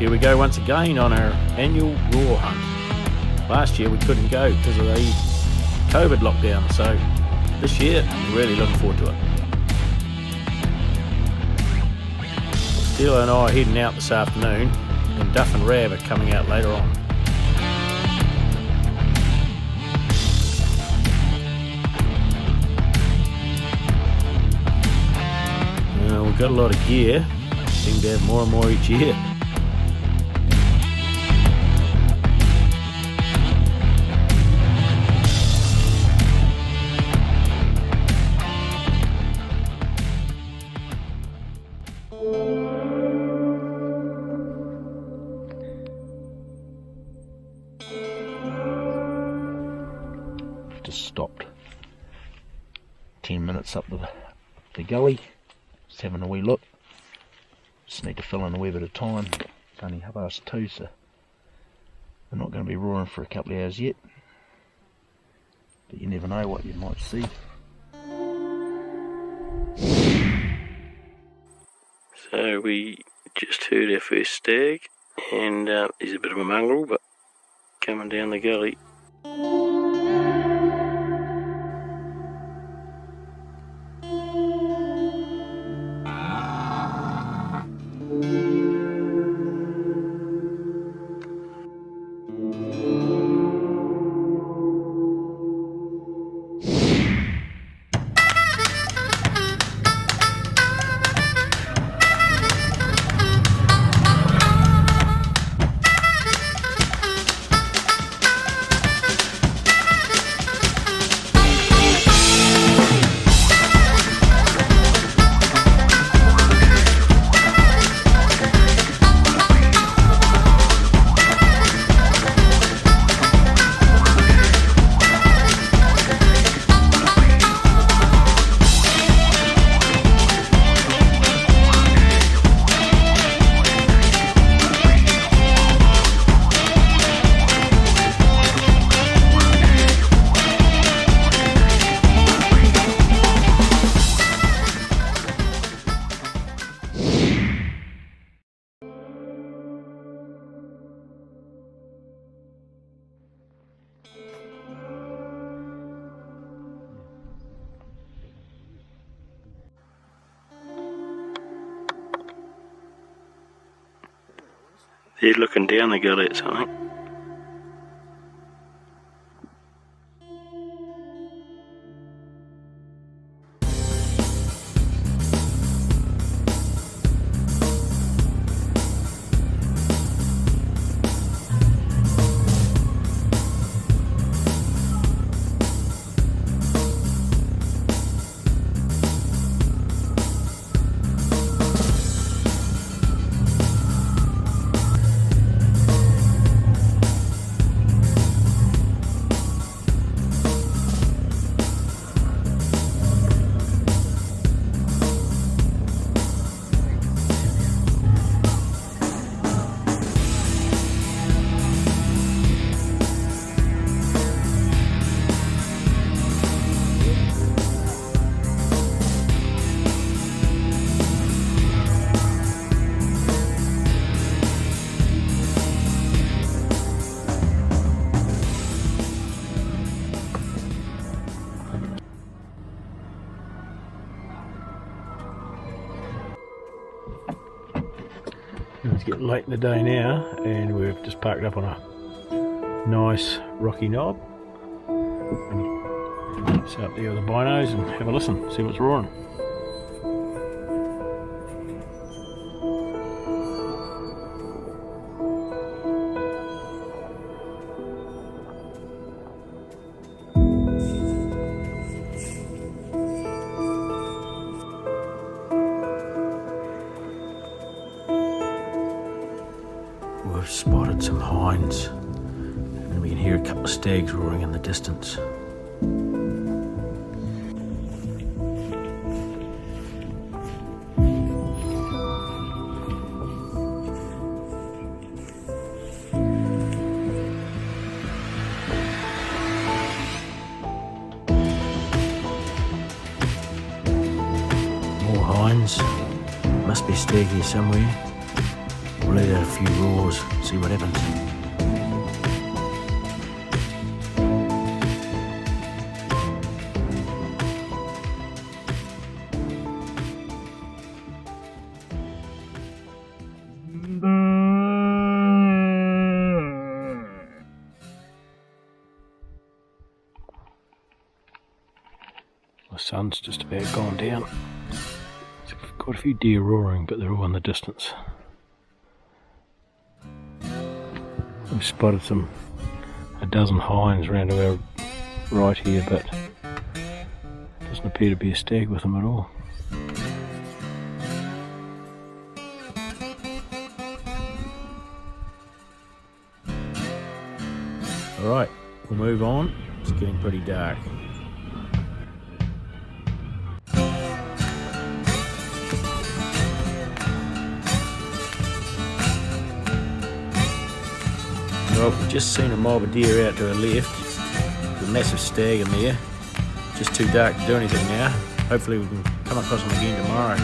Here we go once again on our annual raw hunt. Last year we couldn't go because of the COVID lockdown, so this year I'm really looking forward to it. Steele and I are heading out this afternoon, and Duff and Rab are coming out later on. We've got a lot of gear, seem to have more and more each year. Just stopped 10 minutes up the gully, just having a wee look. Just need to fill in a wee bit of time. It's only 2:30, so we're not going to be roaring for a couple of hours yet, but you never know what you might see. So we just heard our first stag, and he's a bit of a mongrel, but coming down the gully. They're looking down the gully at something. It's getting late in the day now, and we've just parked up on a nice rocky knob. Sit up there with the binos and have a listen, see what's roaring. We've spotted some hinds, and we can hear a couple of stags roaring in the distance. More hinds, must be stag here somewhere. We'll let out a few roars, see what happens. The sun's just about gone down. There's quite a few deer roaring, but they're all in the distance. We've spotted a dozen hinds round to our right here, but doesn't appear to be a stag with them at all. Alright, we'll move on. It's getting pretty dark. Well, we've just seen a mob of deer out to our left. There's a massive stag in there. Just too dark to do anything now. Hopefully we can come across them again tomorrow.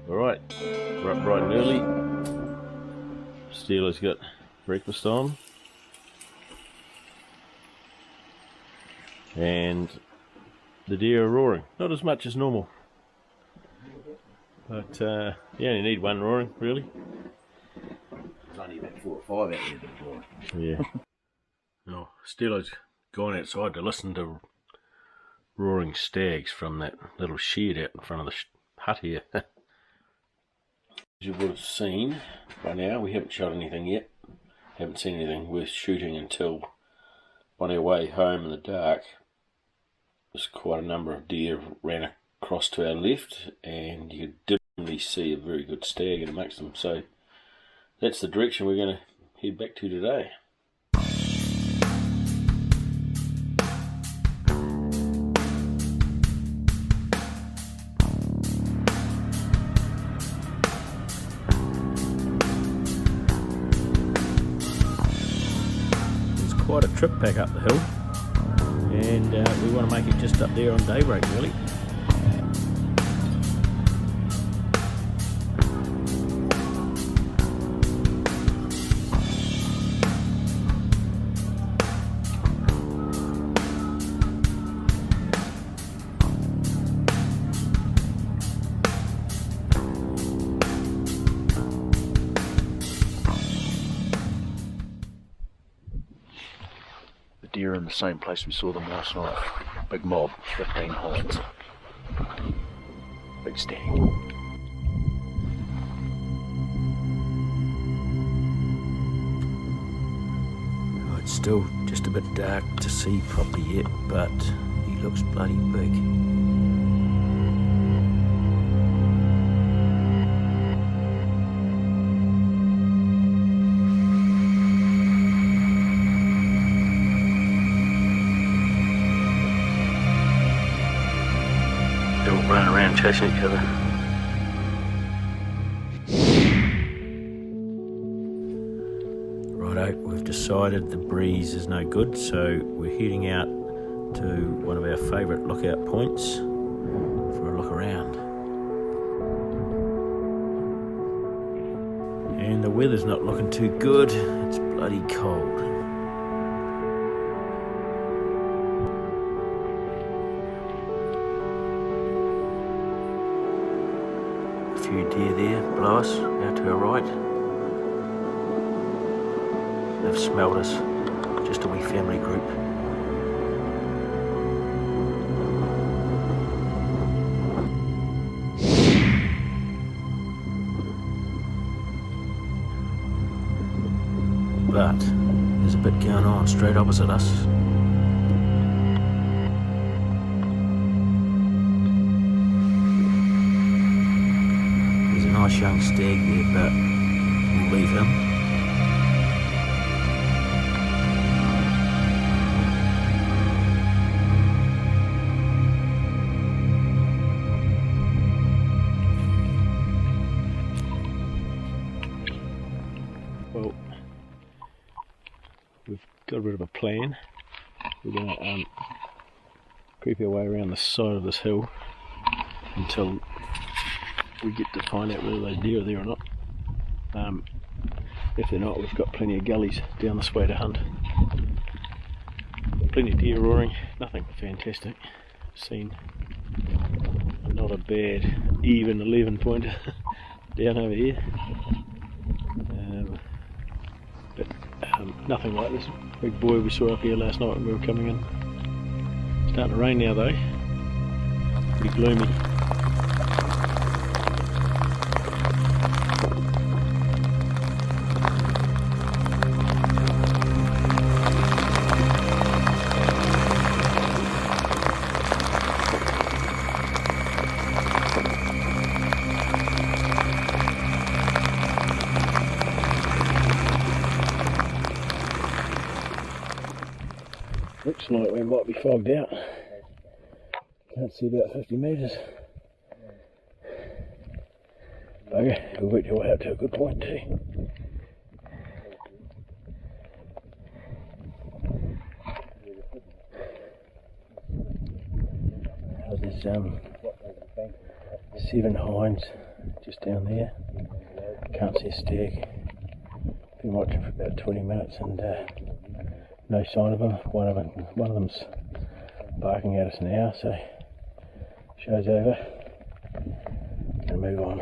Alright, we're up bright and early. Steela's got breakfast on. And the deer are roaring. Not as much as normal. But you only need one roaring, really. There's only about 4 or 5 out there that roaring. Yeah. No, Steela's gone outside to listen to roaring stags from that little shed out in front of the hut here. As you would have seen by now, we haven't shot anything yet. Haven't seen anything worth shooting until on our way home in the dark. There's quite a number of deer ran across to our left, and you could dimly see a very good stag in amongst them. So that's the direction we're going to head back to today. Quite a trip back up the hill, and we want to make it just up there on daybreak, really. Deer in the same place we saw them last night. Big mob, 15 hinds. Big stag. Oh, it's still just a bit dark to see properly yet, but he looks bloody big. Running around chasing each other. Righto, we've decided the breeze is no good, so we're heading out to one of our favourite lookout points for a look around. And the weather's not looking too good, it's bloody cold. Few deer there below us, out to our right. They've smelled us, just a wee family group. But there's a bit going on straight opposite us. nice young stag there, but we'll leave him. Well, we've got a bit of a plan. We're going to creep our way around the side of this hill until we get to find out whether those deer are there or not. If they're not, we've got plenty of gullies down this way to hunt. Plenty of deer roaring, nothing fantastic. Seen not a bad even 11 pointer down over here. Nothing like this big boy we saw up here last night when we were coming in. Starting to rain now though. Pretty gloomy. Looks like we might be fogged out. Can't see about 50 metres. Okay, we'll work our way out to a good point too. There's 7 hinds just down there. Can't see a stag. Been watching for about 20 minutes and no sign of them. One of them's barking at us now, so show's over. Gonna move on.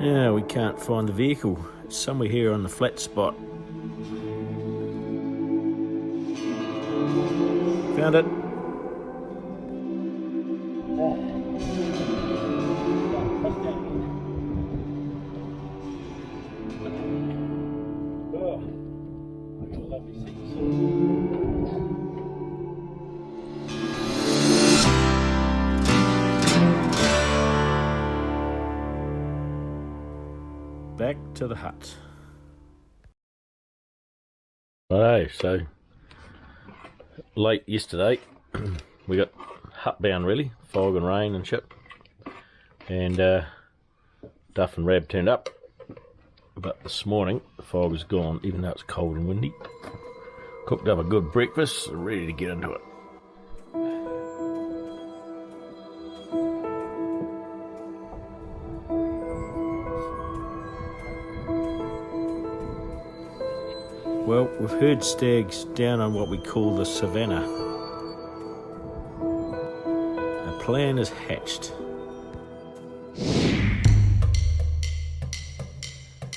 Yeah, we can't find the vehicle. It's somewhere here on the flat spot. Found it. Back to the hut. Alright, so late yesterday we got hut bound really, fog and rain and shit, and Duff and Rab turned up, but this morning the fog is gone even though it's cold and windy. Cooked up a good breakfast, ready to get into it. Well, we've heard stags down on what we call the savannah. A plan is hatched.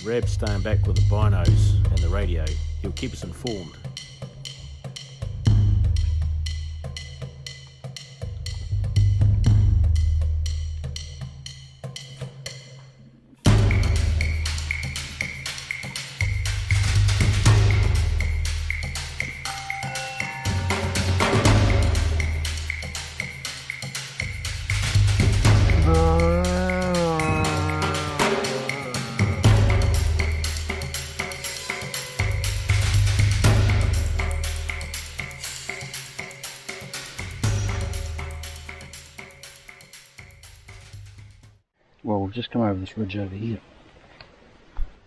Rab's staying back with the binos and the radio. He'll keep us informed. Well, we've just come over this ridge over here.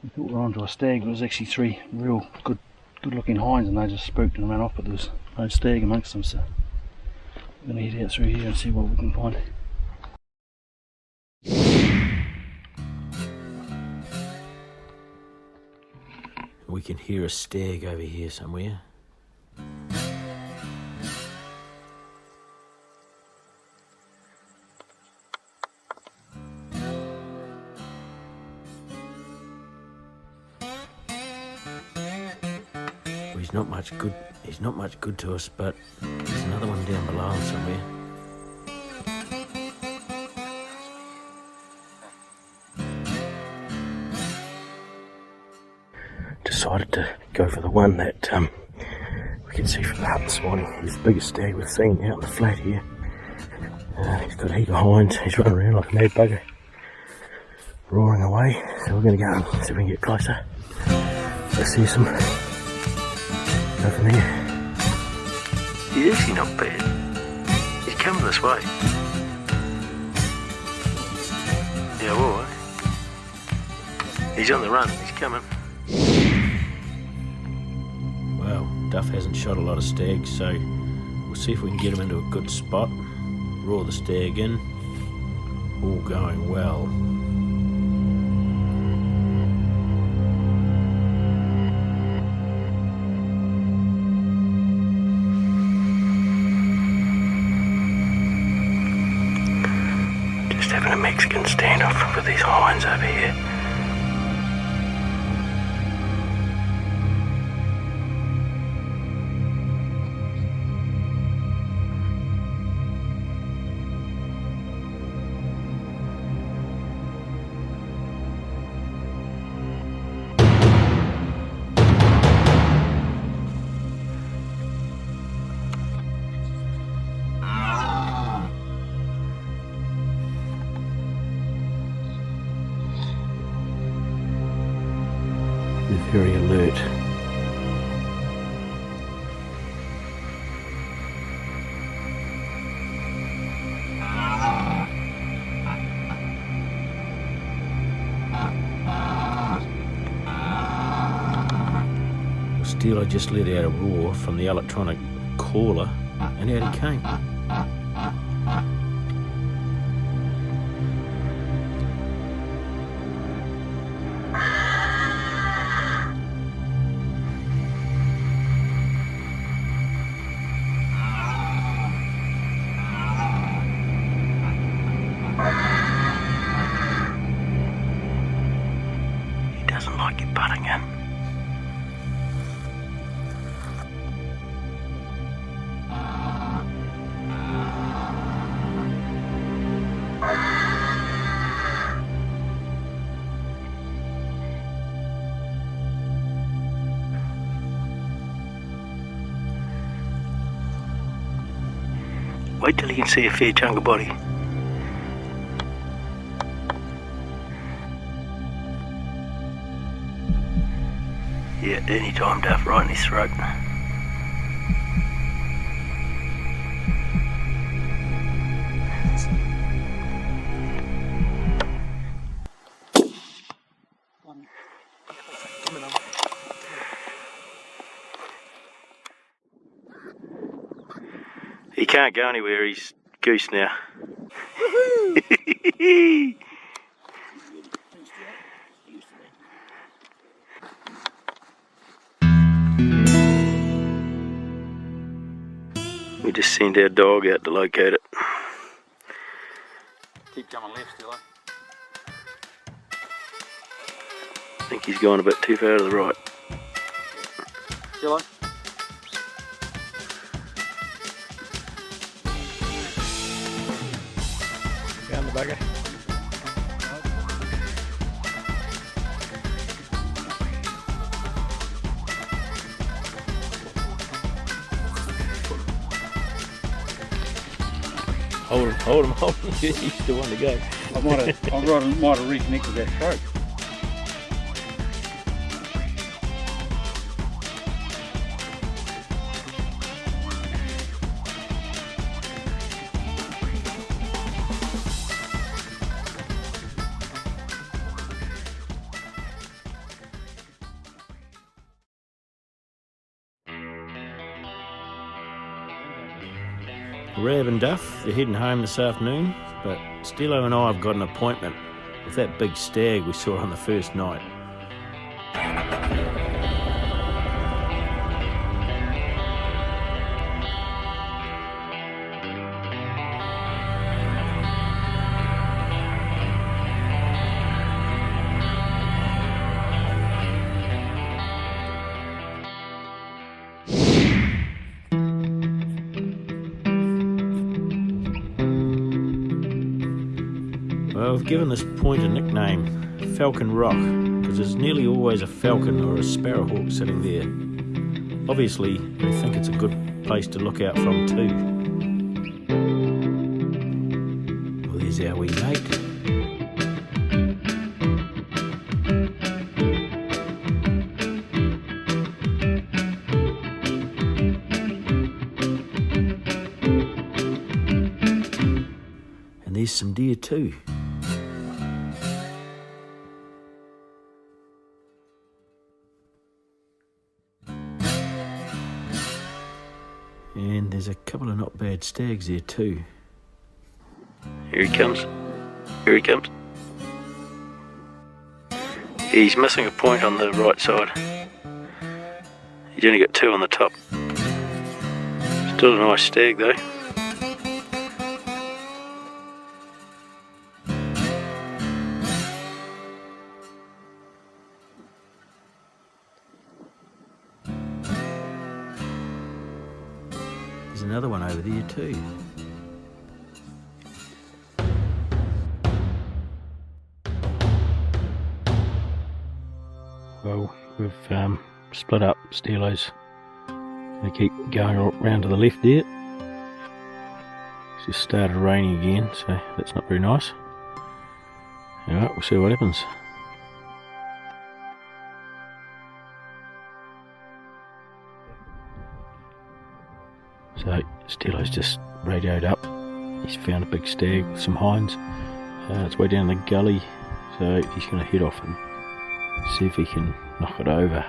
We thought we were onto a stag, but it was actually 3 real good looking hinds, and they just spooked and ran off, but there was no stag amongst them, so we're going to head out through here and see what we can find. we can hear a stag over here somewhere. He's not much good to us, but there's another one down below somewhere. Decided to go for the one that we can see from the hut this morning. He's the biggest stag we've seen out in the flat here. He's got a heap of hinds. He's running around like a mad bugger, roaring away. So we're going to go and see if we can get closer. Let's see some. Go from there. He's actually not bad. He's coming this way. Yeah, alright. He's on the run. He's coming. Well, Duff hasn't shot a lot of stags, so we'll see if we can get him into a good spot. Roar the stag in. All going well. Just having a Mexican standoff with these hinds over here. Very alert. Still, I just let out a roar from the electronic caller, and out he came. Doesn't like you butting in. Wait till you can see a fair chunk of body. Yeah, anytime, Duff, right in his throat. He can't go anywhere, he's goose now. We just sent our dog out to locate it. Keep coming left, still. I think he's gone a bit too far to the right. Still. Found the bugger. Hold him. He's the one to go. I might have reconnected that throat. Rab and Duff, they're heading home this afternoon, but Stilo and I have got an appointment with that big stag we saw on the first night. Well, I've given this point a nickname, Falcon Rock, because there's nearly always a falcon or a sparrowhawk sitting there. Obviously, they think it's a good place to look out from too. Well, there's our wee mate. And there's some deer too. And there's a couple of not bad stags there too. Here he comes. Here he comes. He's missing a point on the right side. He's only got two on the top. Still a nice stag though. There's another one over there too. Well, we've split up Steelo's. Gonna keep going around to the left there. It's just started raining again, so that's not very nice. Alright, we'll see what happens. So Steelo's just radioed up. He's found a big stag with some hinds. It's way down the gully, so he's going to head off and see if he can knock it over.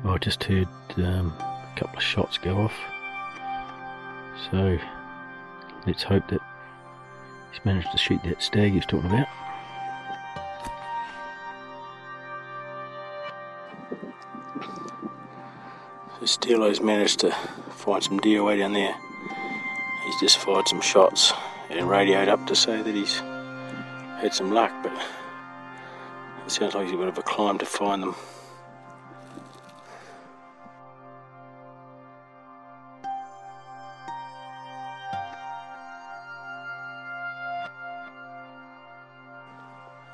I just heard a couple of shots go off, so let's hope that he's managed to shoot that stag he's talking about. So Steelo's managed to find some deer way down there. He's just fired some shots and radioed up to say that he's had some luck, but it sounds like he's a bit of a climb to find them.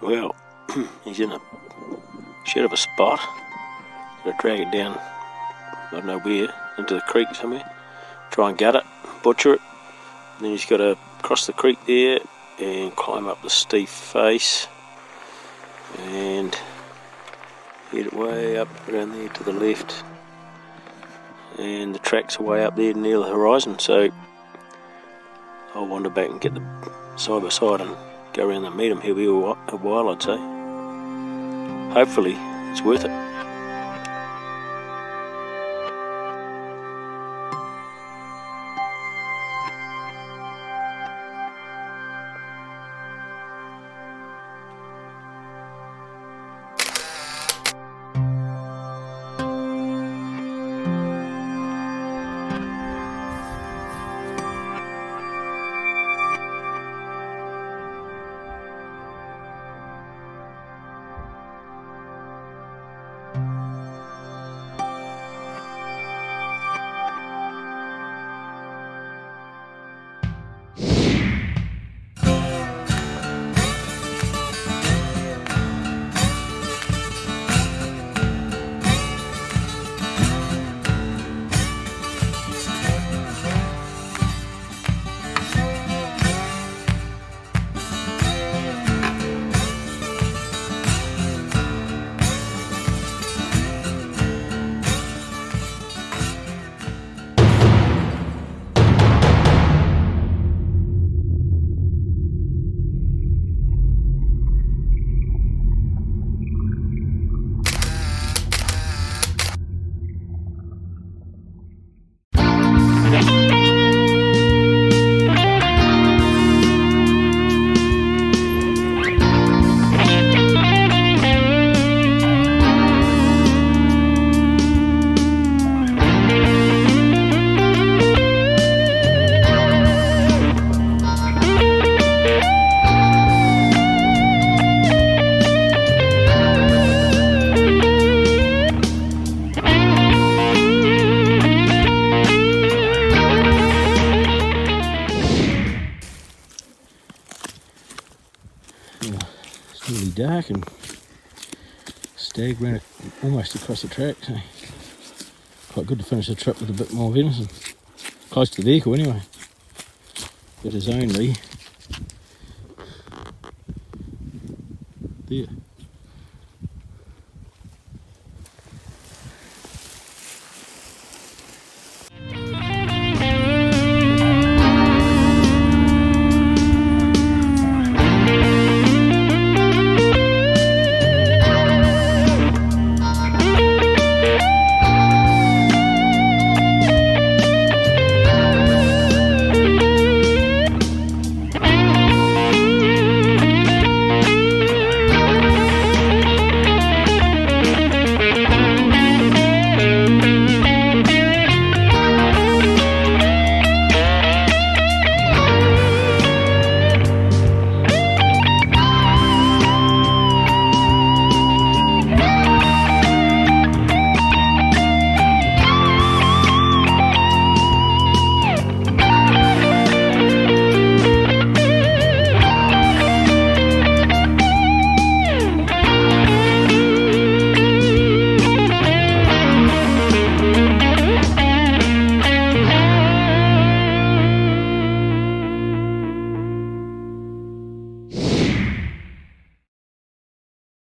Well, he's in a shed of a spot. Gotta drag it down, I don't know where, into the creek somewhere. Try and gut it, butcher it. And then he's got to cross the creek there and climb up the steep face and head it way up around there to the left. And the tracks are way up there near the horizon, so I'll wander back and get the side by side and go around and meet him. He'll be a while, I'd say. Hopefully, it's worth it. really dark and stag ran it almost across the track, so quite good to finish the trip with a bit more venison. Close to the vehicle anyway. It is only there.